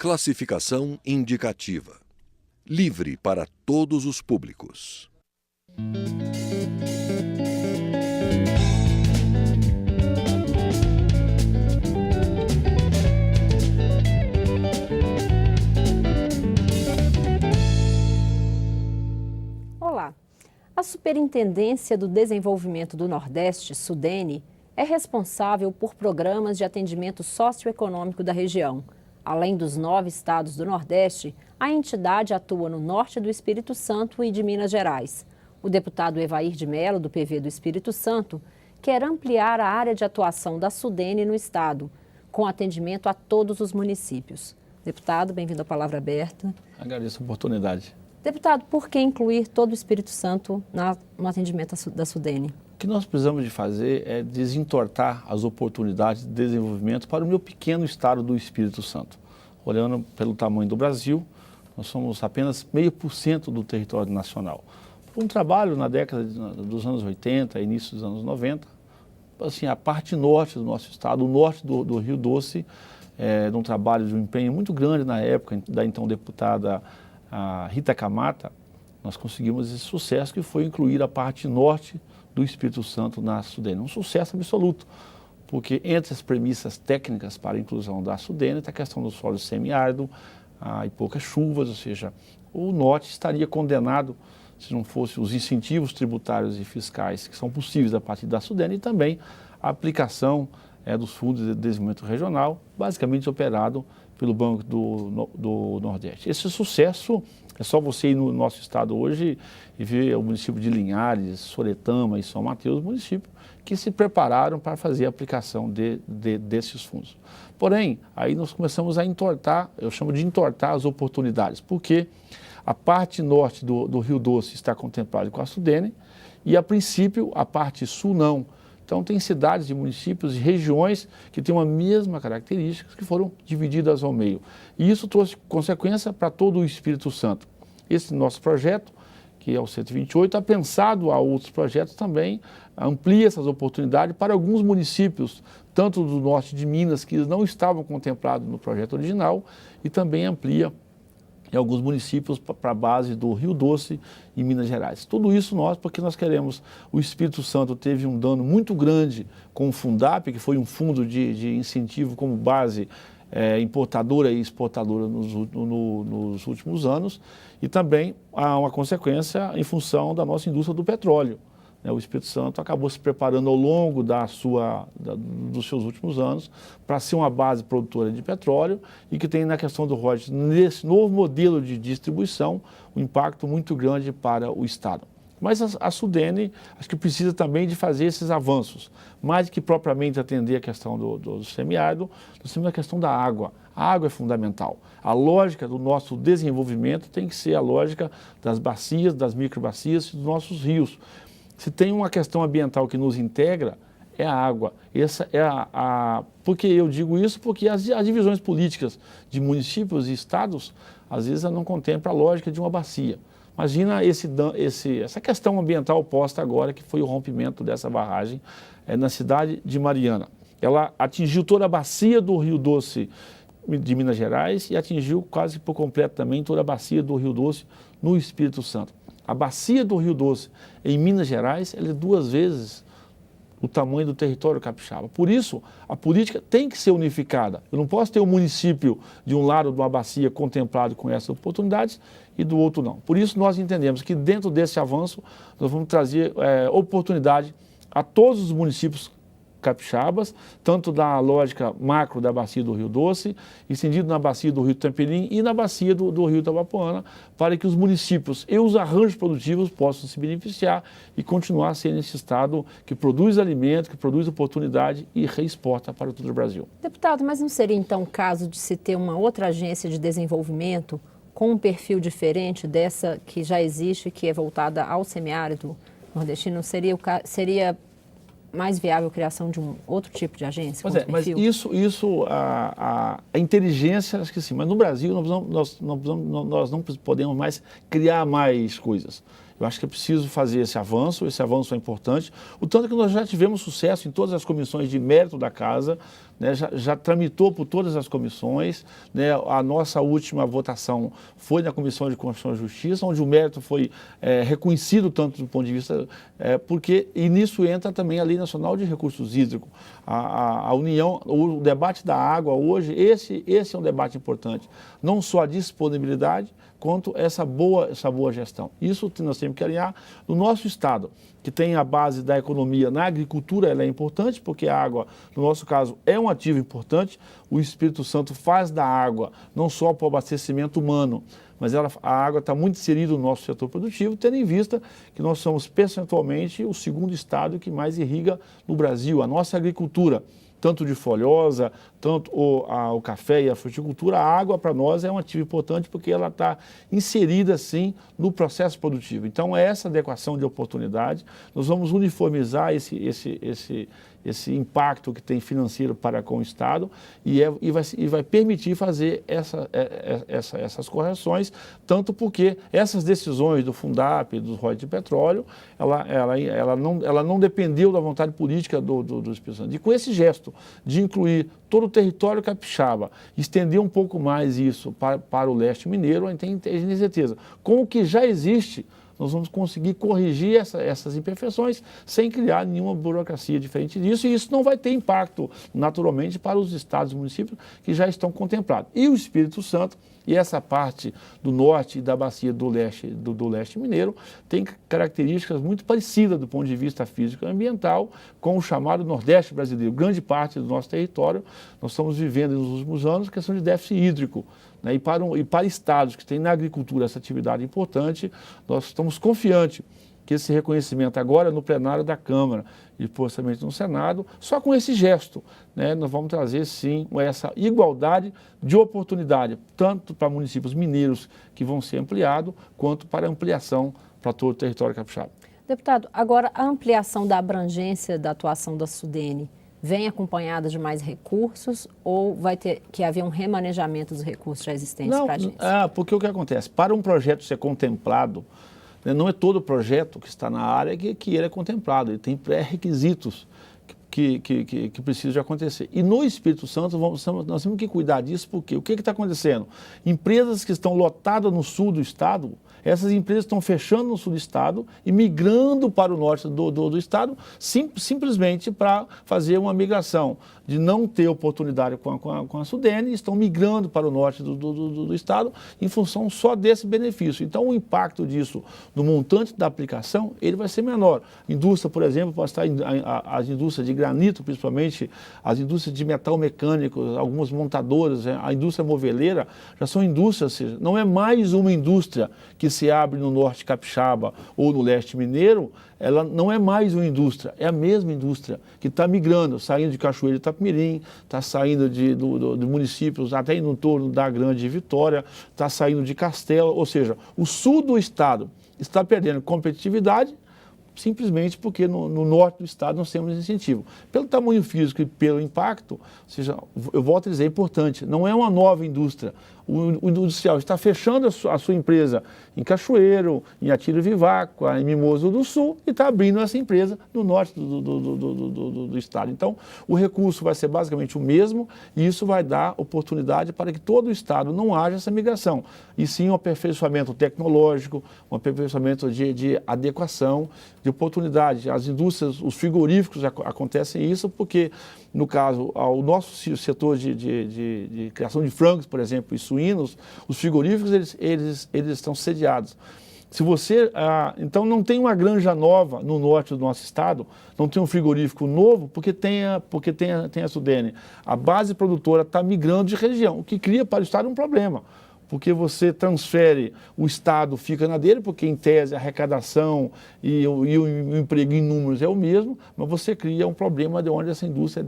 Classificação indicativa. Livre para todos os públicos. Olá. A Superintendência do Desenvolvimento do Nordeste, SUDENE, é responsável por programas de atendimento socioeconômico da região. Além dos 9 estados do Nordeste, a entidade atua no norte do Espírito Santo e de Minas Gerais. O deputado Evair de Mello, do PV do Espírito Santo, quer ampliar a área de atuação da SUDENE no estado, com atendimento a todos os municípios. Deputado, bem-vindo à Palavra Aberta. Agradeço a oportunidade. Deputado, por que incluir todo o Espírito Santo no atendimento da SUDENE? O que nós precisamos de fazer é desentortar as oportunidades de desenvolvimento para o meu pequeno estado do Espírito Santo. Olhando pelo tamanho do Brasil, nós somos apenas 0,5% do território nacional. Por um trabalho na década dos anos 80, início dos anos 90, assim, a parte norte do nosso estado, o norte do Rio Doce, de um trabalho de um empenho muito grande na época da então deputada Rita Camata, nós conseguimos esse sucesso que foi incluir a parte norte do Espírito Santo na SUDENE. Um sucesso absoluto, porque entre as premissas técnicas para a inclusão da SUDENE está a questão do solo semiárido e poucas chuvas, ou seja, o norte estaria condenado se não fossem os incentivos tributários e fiscais que são possíveis a partir da SUDENE e também a aplicação dos fundos de desenvolvimento regional, basicamente operado pelo Banco do Nordeste. Esse sucesso, é só você ir no nosso estado hoje e ver o município de Linhares, Soretama e São Mateus, municípios que se prepararam para fazer a aplicação desses fundos. Porém, aí nós começamos a entortar, eu chamo de entortar as oportunidades, porque a parte norte do Rio Doce está contemplada com a SUDENE e, a princípio, a parte sul não. Então, tem cidades e municípios e regiões que têm uma mesma característica que foram divididas ao meio. E isso trouxe consequência para todo o Espírito Santo. Esse nosso projeto, que é o 128, pensado a outros projetos também, amplia essas oportunidades para alguns municípios, tanto do norte de Minas, que não estavam contemplados no projeto original, e também amplia em alguns municípios para a base do Rio Doce e Minas Gerais. Tudo isso porque nós queremos, o Espírito Santo teve um dano muito grande com o Fundap, que foi um fundo de incentivo como base importadora e exportadora nos últimos anos, e também há uma consequência em função da nossa indústria do petróleo. O Espírito Santo acabou se preparando ao longo dos seus últimos anos para ser uma base produtora de petróleo e que tem na questão do royalties, nesse novo modelo de distribuição, um impacto muito grande para o Estado. Mas a SUDENE, acho que precisa também de fazer esses avanços, mais do que propriamente atender a questão do semiárido, nós temos a questão da água. A água é fundamental. A lógica do nosso desenvolvimento tem que ser a lógica das bacias, das microbacias e dos nossos rios. Se tem uma questão ambiental que nos integra, é a água. Essa é Por que eu digo isso? Porque as divisões políticas de municípios e estados, às vezes, não contemplam a lógica de uma bacia. Imagina essa questão ambiental posta agora, que foi o rompimento dessa barragem na cidade de Mariana. Ela atingiu toda a bacia do Rio Doce de Minas Gerais e atingiu quase por completo também toda a bacia do Rio Doce no Espírito Santo. A bacia do Rio Doce, em Minas Gerais, ela é 2 vezes o tamanho do território capixaba. Por isso, a política tem que ser unificada. Eu não posso ter um município de um lado de uma bacia contemplado com essas oportunidades e do outro não. Por isso, nós entendemos que dentro desse avanço, nós vamos trazer oportunidade a todos os municípios capixabas, tanto da lógica macro da bacia do Rio Doce, estendido na bacia do Rio Tampirim e na bacia do Rio Itabapoana, para que os municípios e os arranjos produtivos possam se beneficiar e continuar sendo esse estado que produz alimento, que produz oportunidade e reexporta para todo o Brasil. Deputado, mas não seria então o caso de se ter uma outra agência de desenvolvimento com um perfil diferente dessa que já existe, que é voltada ao semiárido nordestino? Seria mais viável a criação de um outro tipo de agência? Mas a inteligência, acho que sim, mas no Brasil nós não podemos mais criar mais coisas. Eu acho que é preciso fazer esse avanço é importante, o tanto que nós já tivemos sucesso em todas as comissões de mérito da Casa, né, já tramitou por todas as comissões, né, a nossa última votação foi na Comissão de Constituição e Justiça, onde o mérito foi reconhecido tanto do ponto de vista, e nisso entra também a Lei Nacional de Recursos Hídricos, a União, o debate da água hoje, esse é um debate importante, não só a disponibilidade, quanto essa boa gestão. Isso nós temos que alinhar no nosso Estado, que tem a base da economia na agricultura, ela é importante, porque a água, no nosso caso, é um ativo importante. O Espírito Santo faz da água não só para o abastecimento humano, mas a água está muito inserida no nosso setor produtivo, tendo em vista que nós somos percentualmente o segundo estado que mais irriga no Brasil. A nossa agricultura, tanto de folhosa, tanto o café e a fruticultura, a água para nós é um ativo importante porque ela está inserida, sim, no processo produtivo. Então, é essa adequação de oportunidade. Nós vamos uniformizar esse impacto que tem financeiro para com o Estado e vai permitir fazer essas correções, tanto porque essas decisões do Fundap, do royalties de petróleo, ela não dependeu da vontade política do Espírito Santo. E com esse gesto de incluir todo o território capixaba, estender um pouco mais isso para o leste mineiro, a gente tem certeza. Com o que já existe, nós vamos conseguir corrigir essas imperfeições sem criar nenhuma burocracia diferente disso, e isso não vai ter impacto, naturalmente, para os estados e municípios que já estão contemplados. E o Espírito Santo, e essa parte do norte e da bacia do leste mineiro, tem características muito parecidas do ponto de vista físico e ambiental com o chamado Nordeste brasileiro. Grande parte do nosso território, nós estamos vivendo nos últimos anos questão de déficit hídrico. Né? E para estados que têm na agricultura essa atividade importante, nós estamos confiantes que esse reconhecimento agora no plenário da Câmara e posteriormente no Senado, só com esse gesto, né, nós vamos trazer sim essa igualdade de oportunidade, tanto para municípios mineiros que vão ser ampliados, quanto para ampliação para todo o território capixaba. Deputado, agora a ampliação da abrangência da atuação da SUDENE vem acompanhada de mais recursos ou vai ter que haver um remanejamento dos recursos já existentes para a agência? Porque o que acontece? Para um projeto ser contemplado, não é todo projeto que está na área que ele é contemplado, ele tem pré-requisitos que precisam de acontecer. E no Espírito Santo nós temos que cuidar disso, porque o que está acontecendo? Empresas que estão lotadas no sul do estado, essas empresas estão fechando no sul do estado e migrando para o norte do estado, simplesmente para fazer uma migração, de não ter oportunidade com a SUDENE, estão migrando para o norte do estado em função só desse benefício. Então, o impacto disso no montante da aplicação, ele vai ser menor. Indústria, por exemplo, pode estar as indústrias de granito, principalmente as indústrias de metal mecânico, algumas montadoras, a indústria moveleira, já são indústrias, ou seja, não é mais uma indústria que se abre no norte capixaba ou no leste mineiro, ela não é mais uma indústria, é a mesma indústria que está migrando, saindo de Cachoeiro de Itapemirim, está saindo de municípios até no entorno da Grande Vitória, está saindo de Castelo, ou seja, o sul do estado está perdendo competitividade simplesmente porque no norte do estado nós temos incentivo. Pelo tamanho físico e pelo impacto, ou seja, eu volto a dizer, é importante, não é uma nova indústria. O industrial está fechando a sua empresa em Cachoeiro, em Atílio Vivaco, em Mimoso do Sul, e está abrindo essa empresa no norte do estado. Então, o recurso vai ser basicamente o mesmo, e isso vai dar oportunidade para que todo o estado não haja essa migração, e sim um aperfeiçoamento tecnológico, um aperfeiçoamento de adequação, de oportunidade. As indústrias, os frigoríficos acontecem isso porque, no caso, o nosso setor de criação de frangos, por exemplo, e suínos, os frigoríficos, eles estão sediados. Se você, então não tem uma granja nova no norte do nosso estado, não tem um frigorífico novo, porque tem a SUDENE. A base produtora está migrando de região, o que cria para o estado um problema. Porque você transfere, o Estado fica na dele, porque em tese a arrecadação e o emprego em números é o mesmo, mas você cria um problema de onde essa indústria,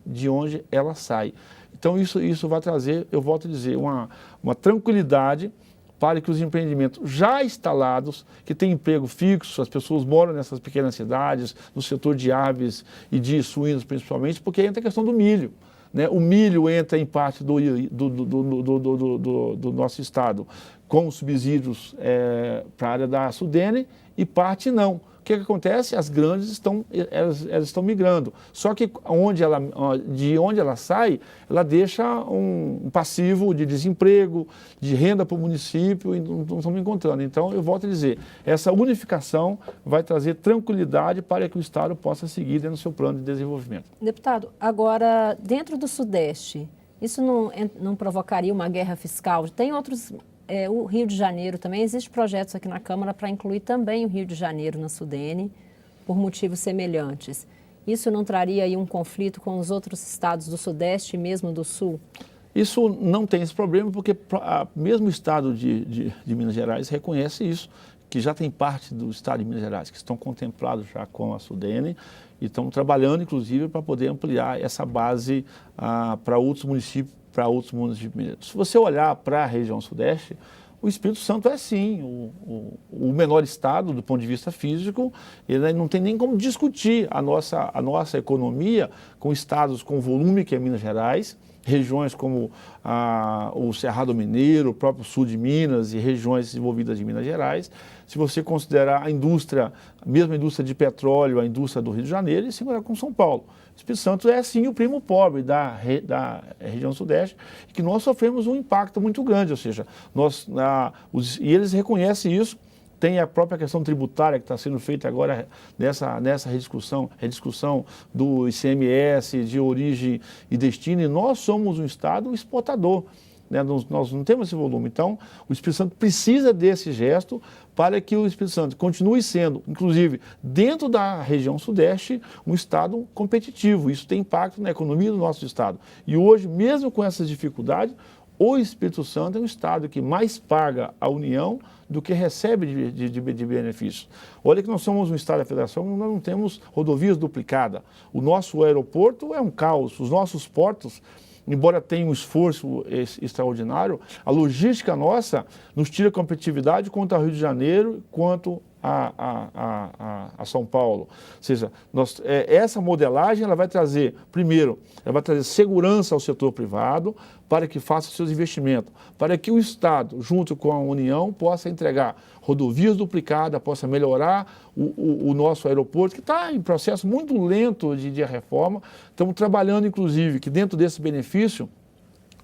de onde ela sai. Então isso vai trazer, eu volto a dizer, uma tranquilidade para que os empreendimentos já instalados, que têm emprego fixo, as pessoas moram nessas pequenas cidades, no setor de aves e de suínos principalmente, porque entra a questão do milho. Né? O milho entra em parte do nosso estado com subsídios para a área da SUDENE e parte não. que acontece? As grandes elas estão migrando. Só que de onde ela sai, ela deixa um passivo de desemprego, de renda para o município e não estamos encontrando. Então, eu volto a dizer, essa unificação vai trazer tranquilidade para que o Estado possa seguir dentro do seu plano de desenvolvimento. Deputado, agora, dentro do Sudeste, isso não provocaria uma guerra fiscal? Tem outros... o Rio de Janeiro também, existem projetos aqui na Câmara para incluir também o Rio de Janeiro na Sudene, por motivos semelhantes. Isso não traria aí um conflito com os outros estados do Sudeste e mesmo do Sul? Isso não tem esse problema, porque mesmo o estado de Minas Gerais reconhece isso, que já tem parte do estado de Minas Gerais, que estão contemplados já com a Sudene, e estão trabalhando, inclusive, para poder ampliar essa base para outros municípios, Se você olhar para a região Sudeste, o Espírito Santo é sim o menor estado do ponto de vista físico, ele não tem nem como discutir a nossa economia com estados com volume que é Minas Gerais, regiões como o Cerrado Mineiro, o próprio sul de Minas e regiões desenvolvidas de Minas Gerais. Se você considerar a indústria, mesmo a indústria de petróleo, a indústria do Rio de Janeiro, e se comparar com São Paulo. O Espírito Santo é sim o primo pobre da região Sudeste, e que nós sofremos um impacto muito grande, ou seja, e eles reconhecem isso. Tem a própria questão tributária que está sendo feita agora nessa rediscussão do ICMS de origem e destino, e nós somos um estado exportador, né? Nós não temos esse volume. Então, o Espírito Santo precisa desse gesto para que o Espírito Santo continue sendo, inclusive, dentro da região Sudeste, um estado competitivo. Isso tem impacto na economia do nosso estado. E hoje, mesmo com essas dificuldades, o Espírito Santo é um estado que mais paga à União do que recebe de benefícios. Olha que nós somos um estado da federação, nós não temos rodovias duplicadas. O nosso aeroporto é um caos, os nossos portos, embora tenha um esforço extraordinário, a logística nossa nos tira competitividade quanto ao Rio de Janeiro, quanto a São Paulo. Ou seja, essa modelagem ela vai trazer, primeiro, ela vai trazer segurança ao setor privado para que faça seus investimentos, para que o Estado, junto com a União, possa entregar rodovias duplicadas, possa melhorar o nosso aeroporto, que está em processo muito lento de reforma. Estamos trabalhando, inclusive, que dentro desse benefício,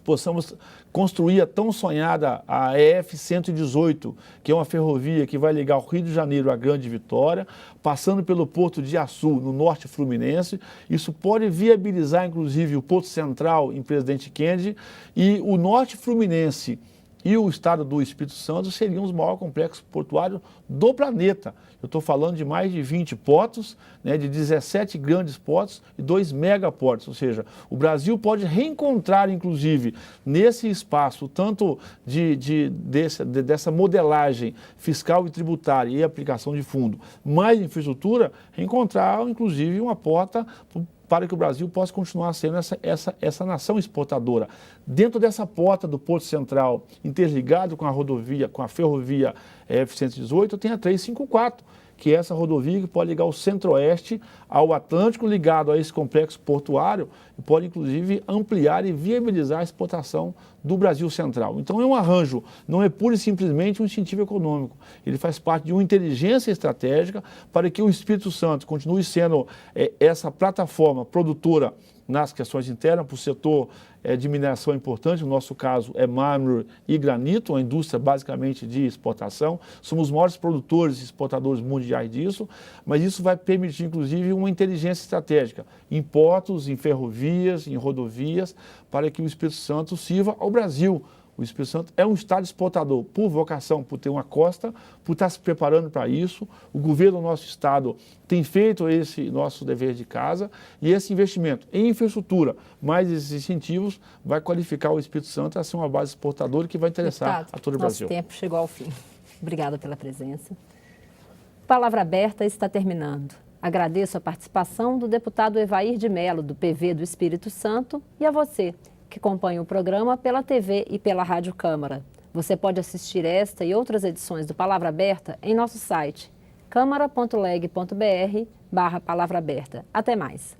possamos construir a tão sonhada a EF-118, que é uma ferrovia que vai ligar o Rio de Janeiro à Grande Vitória, passando pelo Porto de Açu, no norte fluminense. Isso pode viabilizar, inclusive, o Porto Central em Presidente Kennedy, e o norte fluminense e o estado do Espírito Santo seriam os maiores complexos portuários do planeta. Eu estou falando de mais de 20 portos, né, de 17 grandes portos e 2 megaportos. Ou seja, o Brasil pode reencontrar, inclusive, nesse espaço, tanto dessa modelagem fiscal e tributária e aplicação de fundo, mais infraestrutura, reencontrar, inclusive, uma porta para que o Brasil possa continuar sendo essa nação exportadora. Dentro dessa porta do Porto Central, interligado com a rodovia, com a ferrovia F-118, tem a 354, que é essa rodovia que pode ligar o Centro-Oeste ao Atlântico, ligado a esse complexo portuário, e pode, inclusive, ampliar e viabilizar a exportação do Brasil Central. Então, é um arranjo, não é pura e simplesmente um incentivo econômico. Ele faz parte de uma inteligência estratégica para que o Espírito Santo continue sendo essa plataforma produtora nas questões internas, para o setor de mineração importante, no nosso caso é mármore e granito, uma indústria basicamente de exportação. Somos os maiores produtores e exportadores mundiais disso, mas isso vai permitir, inclusive, uma inteligência estratégica em portos, em ferrovias, em rodovias, para que o Espírito Santo sirva ao Brasil. O Espírito Santo é um estado exportador por vocação, por ter uma costa, por estar se preparando para isso. O governo do nosso estado tem feito esse nosso dever de casa, e esse investimento em infraestrutura, mais esses incentivos, vai qualificar o Espírito Santo a ser uma base exportadora que vai interessar a todo o Brasil. Nosso tempo chegou ao fim. Obrigada pela presença. Palavra Aberta está terminando. Agradeço a participação do deputado Evair de Mello, do PV do Espírito Santo, e a você, que acompanha o programa pela TV e pela Rádio Câmara. Você pode assistir esta e outras edições do Palavra Aberta em nosso site câmara.leg.br/palavra aberta. Até mais!